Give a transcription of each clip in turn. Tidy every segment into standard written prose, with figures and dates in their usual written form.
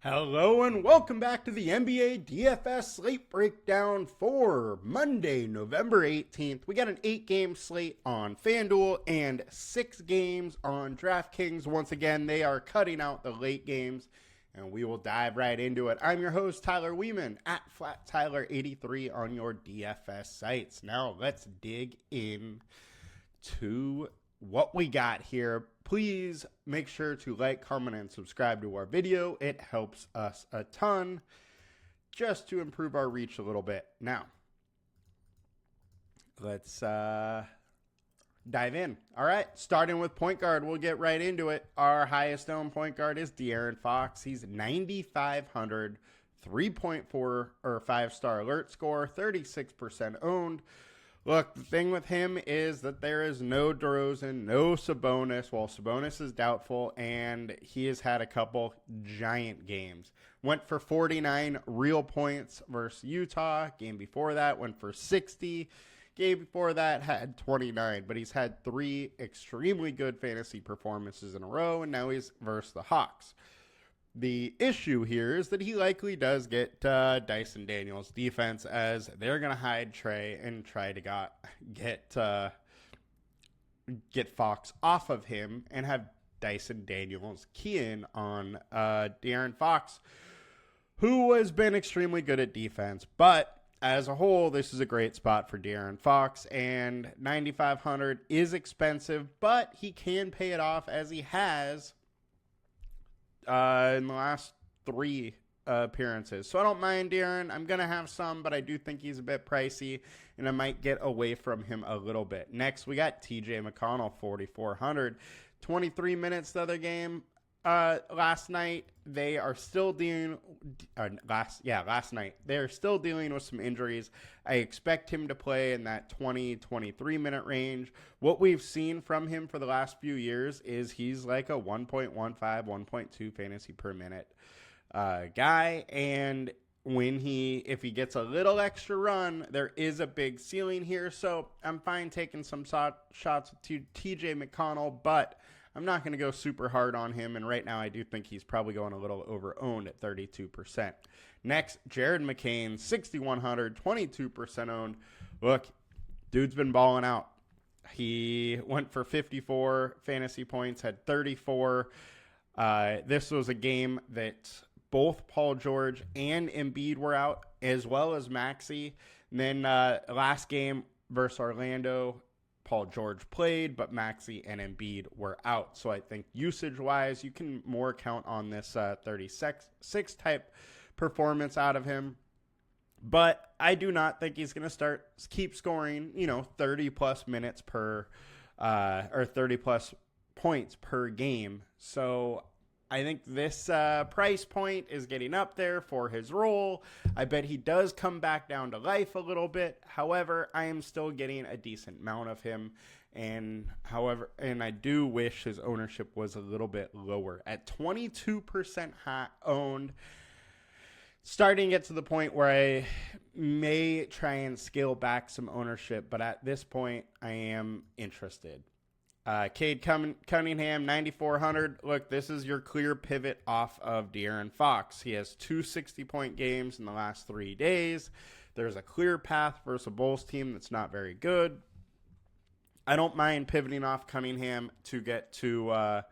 Hello and welcome back to the NBA DFS Slate Breakdown for Monday, November 18th. We got an 8-game slate on FanDuel and 6 games on Draftkings. Once again, they are cutting out the late games, and we will dive right into it. I'm your host, Tyler Wiemann, at FlatTyler83 on your DFS sites. Now, let's dig in to what we got here. Please make sure to like, comment, and subscribe to our video. It helps us a ton just to improve our reach a little bit. Now, let's dive in. All right, starting with point guard, we'll get right into it. Our highest owned point guard is De'Aaron Fox. He's 9,500, 3.4 or 5-star alert score, 36% owned. Look, the thing with him is that there is no DeRozan, no Sabonis. Well, Sabonis is doubtful, and he has had a couple giant games. Went for 49 real points versus Utah. Game before that went for 60. Game before that had 29, but he's had 3 extremely good fantasy performances in a row, and now he's versus the Hawks. The issue here is that he likely does get Dyson Daniels' defense, as they're going to hide Trey and try to get Fox off of him and have Dyson Daniels key in on De'Aaron Fox, who has been extremely good at defense. But as a whole, this is a great spot for De'Aaron Fox, and 9,500 is expensive, but he can pay it off as he has in the last 3 appearances. So I don't mind De'Aaron. I'm going to have some, but I do think he's a bit pricey, and I might get away from him a little bit. Next, we got TJ McConnell, 4,400. 23 minutes the other game. Last night, they are still dealing last night. They're still dealing with some injuries. I expect him to play in that 20-23 minute range. What we've seen from him for the last few years is he's like a 1.15, 1.2 fantasy per minute guy. And if he gets a little extra run, there is a big ceiling here. So I'm fine taking some shots with TJ McConnell, but I'm not going to go super hard on him, and right now I do think he's probably going a little over-owned at 32%. Next, Jared McCain, 6,100, 22% owned. Look, dude's been balling out. He went for 54 fantasy points, had 34. This was a game that both Paul George and Embiid were out, as well as Maxey. And then last game versus Orlando, Paul George played, but Maxey and Embiid were out. So I think usage-wise, you can more count on this 36 type performance out of him. But I do not think he's going to keep scoring, 30-plus minutes or 30-plus points per game. So I think this price point is getting up there for his role. I bet he does come back down to life a little bit. However, I am still getting a decent amount of him. And I do wish his ownership was a little bit lower. At 22% high owned, starting to get to the point where I may try and scale back some ownership. But at this point, I am interested. Cade Cunningham, 9,400. Look, this is your clear pivot off of De'Aaron Fox. He has 2 60-point games in the last 3 days. There's a clear path versus a Bulls team that's not very good. I don't mind pivoting off Cunningham to get to,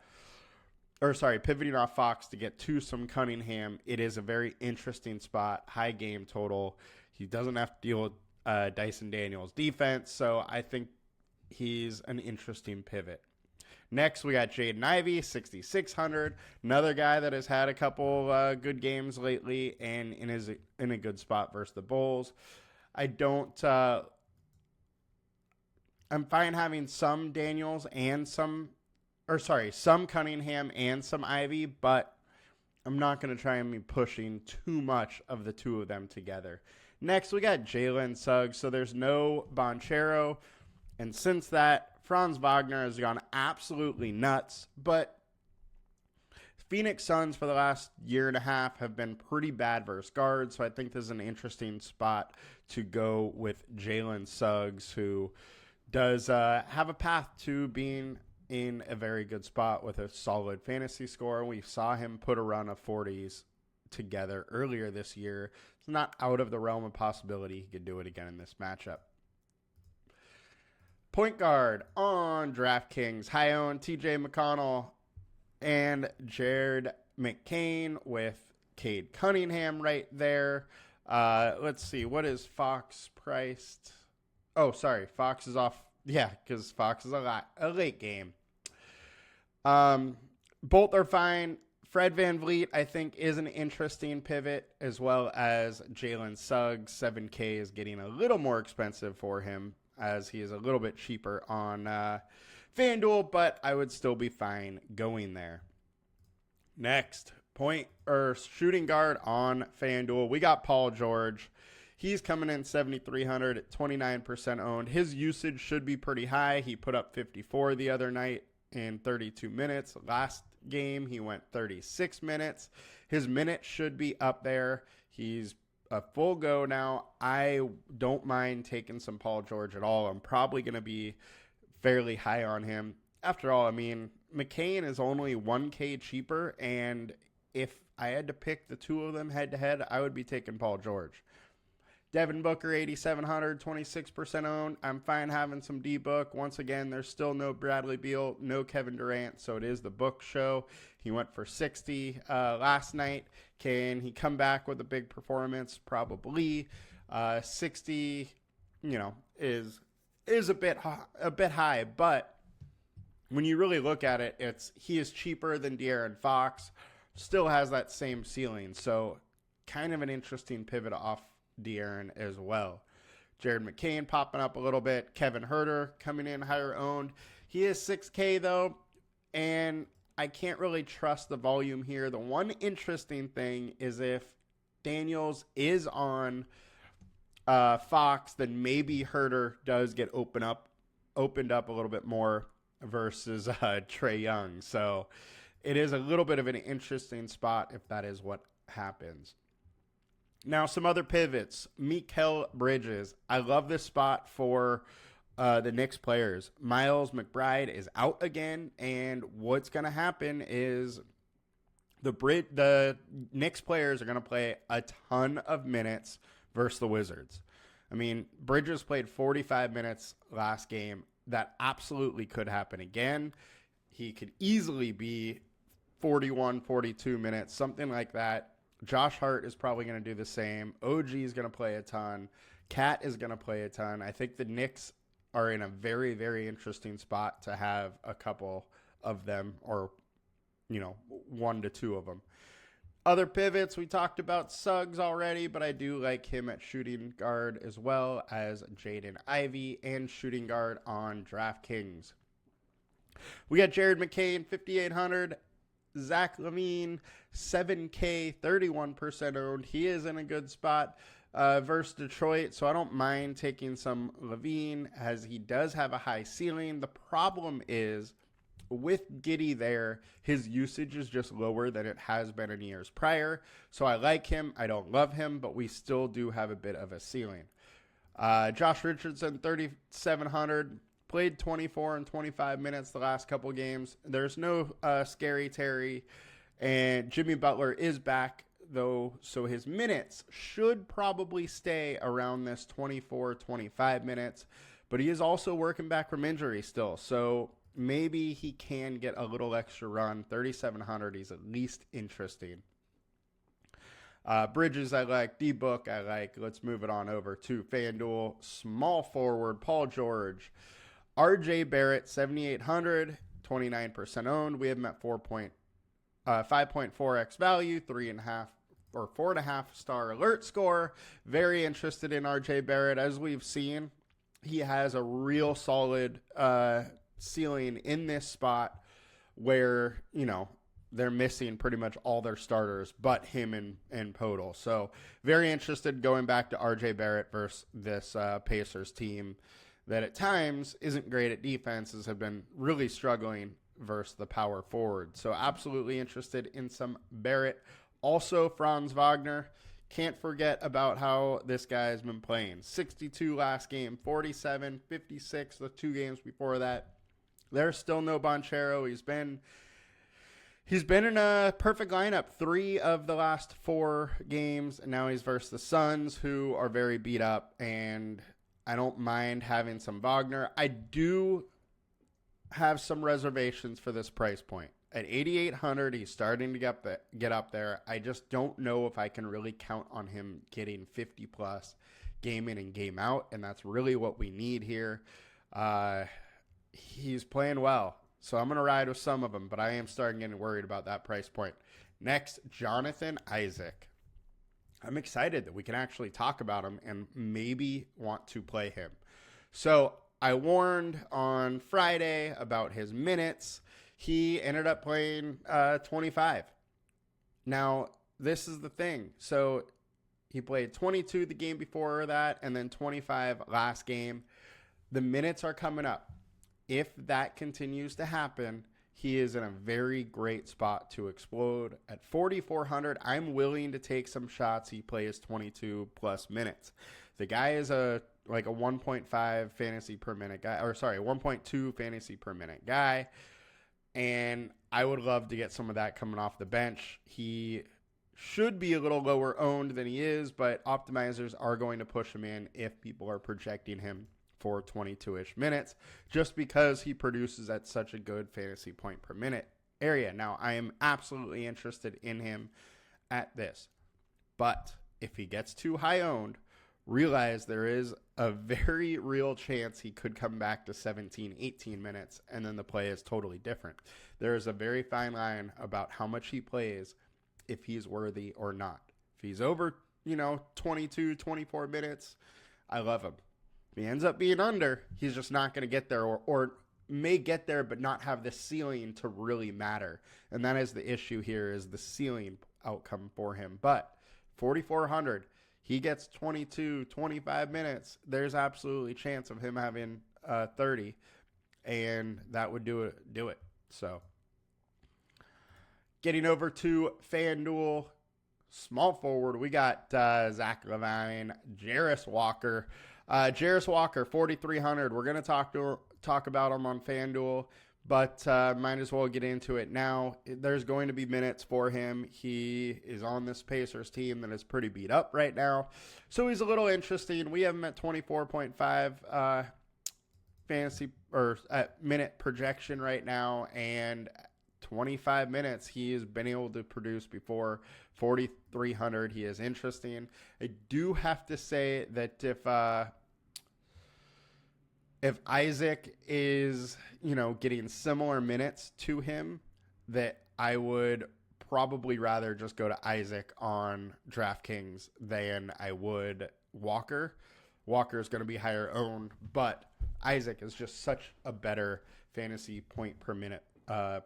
pivoting off Fox to get to some Cunningham. It is a very interesting spot, high game total. He doesn't have to deal with Dyson Daniels' defense, so I think he's an interesting pivot. Next, we got Jaden Ivey, 6,600. Another guy that has had a couple good games lately and is in a good spot versus the Bulls. I'm fine having some Daniels and some Cunningham and some Ivy, but I'm not going to try and be pushing too much of the two of them together. Next, we got Jalen Suggs. So there's no Banchero. And since that, Franz Wagner has gone absolutely nuts. But Phoenix Suns for the last year and a half have been pretty bad versus guards. So I think this is an interesting spot to go with Jalen Suggs, who does have a path to being in a very good spot with a solid fantasy score. We saw him put a run of 40s together earlier this year. It's not out of the realm of possibility he could do it again in this matchup. Point guard on DraftKings, high owned TJ McConnell and Jared McCain with Cade Cunningham right there. Let's see, what is Fox priced? Oh, sorry, Fox is off. Yeah, because Fox is a late game. Both are fine. Fred VanVleet, I think, is an interesting pivot, as well as Jalen Suggs. 7K is getting a little more expensive for him, as he is a little bit cheaper on FanDuel, but I would still be fine going there. Next, shooting guard on FanDuel. We got Paul George. He's coming in 7,300 at 29% owned. His usage should be pretty high. He put up 54 the other night in 32 minutes. Last game, he went 36 minutes. His minutes should be up there. He's a full go now. I don't mind taking some Paul George at all. I'm probably going to be fairly high on him. After all, I mean, McCain is only 1K cheaper, and if I had to pick the two of them head-to-head, I would be taking Paul George. Devin Booker, 8,700, 26% owned. I'm fine having some D-Book. Once again, there's still no Bradley Beal, no Kevin Durant, so it is the Book show. He went for 60 last night. Can he come back with a big performance? Probably. 60, is a bit high, but when you really look at it, he is cheaper than De'Aaron Fox, still has that same ceiling, so kind of an interesting pivot off De'Aaron as well. Jared McCain popping up a little bit. Kevin Huerter coming in higher owned. He is 6K though, and I can't really trust the volume here. The one interesting thing is if Daniels is on Fox, then maybe Huerter does get opened up a little bit more versus Trae Young. So it is a little bit of an interesting spot if that is what happens. Now, some other pivots. Mikal Bridges. I love this spot for the Knicks players. Miles McBride is out again, and what's going to happen is the Knicks players are going to play a ton of minutes versus the Wizards. I mean, Bridges played 45 minutes last game. That absolutely could happen again. He could easily be 41, 42 minutes, something like that. Josh Hart is probably going to do the same. OG is going to play a ton. Cat is going to play a ton. I think the Knicks are in a very, very interesting spot to have a couple of them, or, 1 to 2 of them. Other pivots, we talked about Suggs already, but I do like him at shooting guard as well as Jaden Ivey and shooting guard on DraftKings. We got Jared McCain, 5,800. Zach LaVine, 7K, 31% owned. He is in a good spot versus Detroit, so I don't mind taking some LaVine as he does have a high ceiling. The problem is with Giddey there, his usage is just lower than it has been in years prior. So I like him. I don't love him, but we still do have a bit of a ceiling. Josh Richardson, 3,700. Played 24 and 25 minutes the last couple games. There's no Scary Terry, and Jimmy Butler is back, though, so his minutes should probably stay around this 24, 25 minutes, but he is also working back from injury still, so maybe he can get a little extra run. 3,700, he's at least interesting. Bridges I like, D-Book I like. Let's move it on over to FanDuel. Small forward, Paul George. RJ Barrett, 7,800, 29% owned. We have him at 5.4x value, 3.5 or 4.5 star alert score. Very interested in RJ Barrett. As we've seen, he has a real solid ceiling in this spot where, they're missing pretty much all their starters but him and Podol. So very interested going back to RJ Barrett versus this Pacers team that at times isn't great at defenses, have been really struggling versus the power forward. So absolutely interested in some Barrett. Also, Franz Wagner. Can't forget about how this guy has been playing. 62 last game, 47, 56 the 2 games before that. There's still no Banchero. He's been in a perfect lineup 3 of the last 4 games, and now he's versus the Suns, who are very beat up, and I don't mind having some Wagner. I do have some reservations for this price point. At 8,800, he's starting to get up there. I just don't know if I can really count on him getting 50-plus game in and game out, and that's really what we need here. He's playing well. So I'm going to ride with some of them, but I am starting getting worried about that price point. Next, Jonathan Isaac. I'm excited that we can actually talk about him and maybe want to play him. So I warned on Friday about his minutes. He ended up playing 25. Now, this is the thing. So he played 22 the game before that and then 25 last game. The minutes are coming up. If that continues to happen, he is in a very great spot to explode. At 4,400, I'm willing to take some shots. He plays 22 plus minutes. The guy is a 1.5 fantasy per minute guy, or sorry, 1.2 fantasy per minute guy. And I would love to get some of that coming off the bench. He should be a little lower owned than he is, but optimizers are going to push him in if people are projecting him for 22-ish minutes, just because he produces at such a good fantasy point per minute area. Now, I am absolutely interested in him at this, but if he gets too high owned, realize there is a very real chance he could come back to 17, 18 minutes, and then the play is totally different. There is a very fine line about how much he plays if he's worthy or not. If he's over, 22, 24 minutes, I love him. If he ends up being under, he's just not going to get there, or may get there but not have the ceiling to really matter. And that is the issue here, is the ceiling outcome for him. But 4,400, he gets 22, 25 minutes. There's absolutely a chance of him having 30, and that would do it. So getting over to FanDuel, small forward, we got Zach Levine, Jarris Walker. Jarris Walker, 4,300. We're going to talk about him on FanDuel, but might as well get into it now. There's going to be minutes for him. He is on this Pacers team that is pretty beat up right now, so he's a little interesting. We have him at 24.5 fantasy or minute projection right now, and 25 minutes he has been able to produce before. 4,300, he is interesting. I do have to say that if Isaac is, getting similar minutes to him, that I would probably rather just go to Isaac on DraftKings than I would Walker. Walker is going to be higher owned, but Isaac is just such a better fantasy point per minute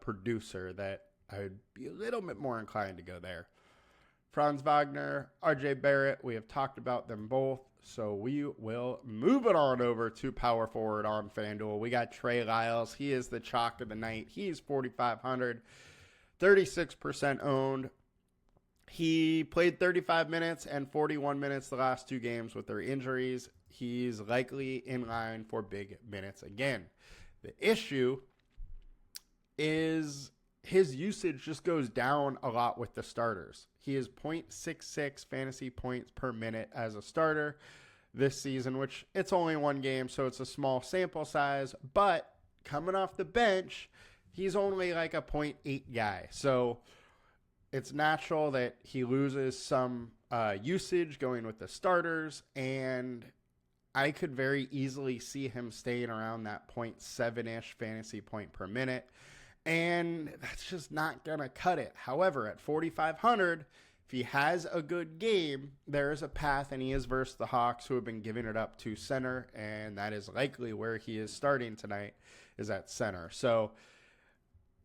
producer that I would be a little bit more inclined to go there. Franz Wagner, RJ Barrett, we have talked about them both, so we will move it on over to power forward on FanDuel. We got Trey Lyles. He is the chalk of the night. He's 4,500, 36% owned. He played 35 minutes and 41 minutes the last 2 games with their injuries. He's likely in line for big minutes again. The issue is his usage just goes down a lot with the starters. He is 0.66 fantasy points per minute as a starter this season, which it's only 1 game, so it's a small sample size. But coming off the bench, he's only like a 0.8 guy. So it's natural that he loses some usage going with the starters, and I could very easily see him staying around that 0.7-ish fantasy point per minute. And that's just not going to cut it. However, at 4,500, if he has a good game, there is a path, and he is versus the Hawks, who have been giving it up to center, and that is likely where he is starting tonight, is at center. So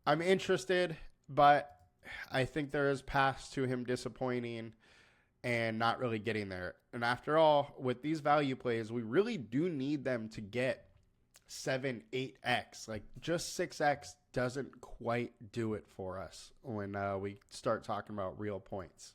I'm interested, but I think there is paths to him disappointing and not really getting there. And after all, with these value plays, we really do need them to get 7, 8x. Like, just 6x doesn't quite do it for us when we start talking about real points.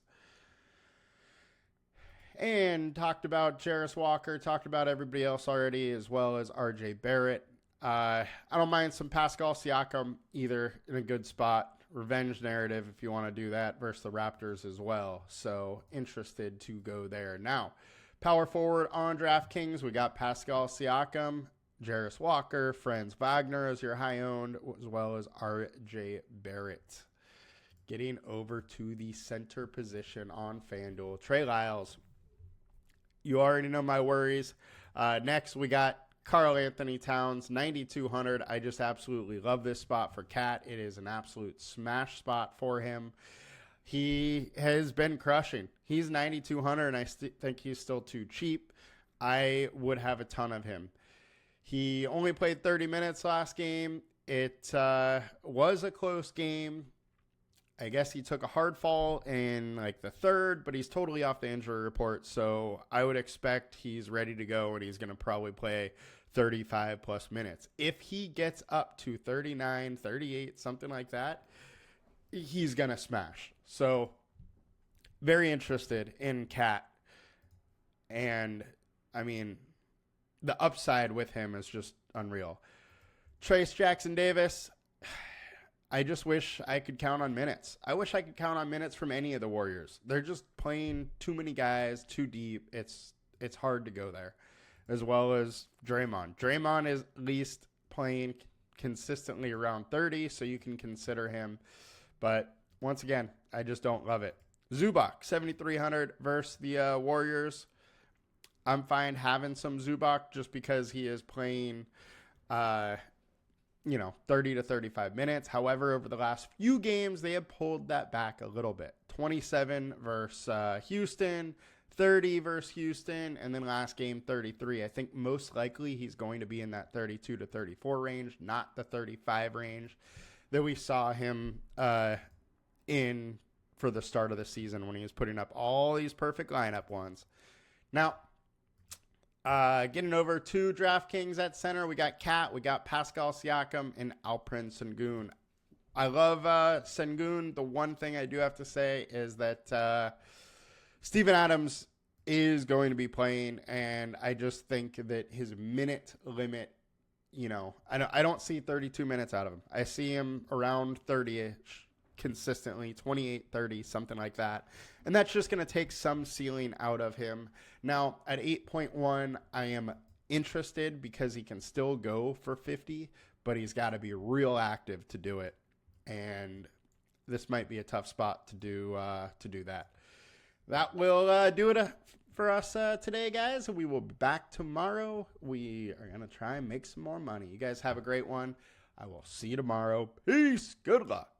And talked about Jarris Walker, talked about everybody else already, as well as RJ Barrett. I don't mind some Pascal Siakam either, in a good spot. revenge narrative if you want to do that versus the Raptors as well. So interested to go there. Now, power forward on DraftKings, we got Pascal Siakam, Jarris Walker, Franz Wagner as your high owned, as well as RJ Barrett. Getting over to the center position on FanDuel, Trey Lyles. You already know my worries. Next, we got Karl Anthony Towns, 9,200. I just absolutely love this spot for Cat. It is an absolute smash spot for him. He has been crushing. He's 9,200, and I think he's still too cheap. I would have a ton of him. He only played 30 minutes last game. It was a close game. I guess he took a hard fall in like the third, but he's totally off the injury report. So I would expect he's ready to go, and he's going to probably play 35 plus minutes. If he gets up to 39, 38, something like that, he's going to smash. So very interested in Cat. And I mean, the upside with him is just unreal. Trace Jackson Davis, I just wish I could count on minutes. I wish I could count on minutes from any of the Warriors. They're just playing too many guys, too deep. It's hard to go there. As well as Draymond. Draymond is at least playing consistently around 30, so you can consider him. But once again, I just don't love it. Zubac, 7,300 versus the Warriors. I'm fine having some Zubac just because he is playing 30 to 35 minutes. However, over the last few games, they have pulled that back a little bit. 27 versus Houston, 30 versus Houston, and then last game, 33. I think most likely he's going to be in that 32 to 34 range, not the 35 range that we saw him in for the start of the season when he was putting up all these perfect lineup ones. Now, getting over to DraftKings at center, we got Cat, we got Pascal Siakam, and Alperen Sengun. I love Sengun. The one thing I do have to say is that Steven Adams is going to be playing, and I just think that his minute limit, I don't see 32 minutes out of him. I see him around 30-ish consistently, 28, 30, something like that. And that's just going to take some ceiling out of him. Now, at 8.1, I am interested because he can still go for 50, but he's got to be real active to do it. And this might be a tough spot to do that. That will do it for us today, guys. We will be back tomorrow. We are going to try and make some more money. You guys have a great one. I will see you tomorrow. Peace. Good luck.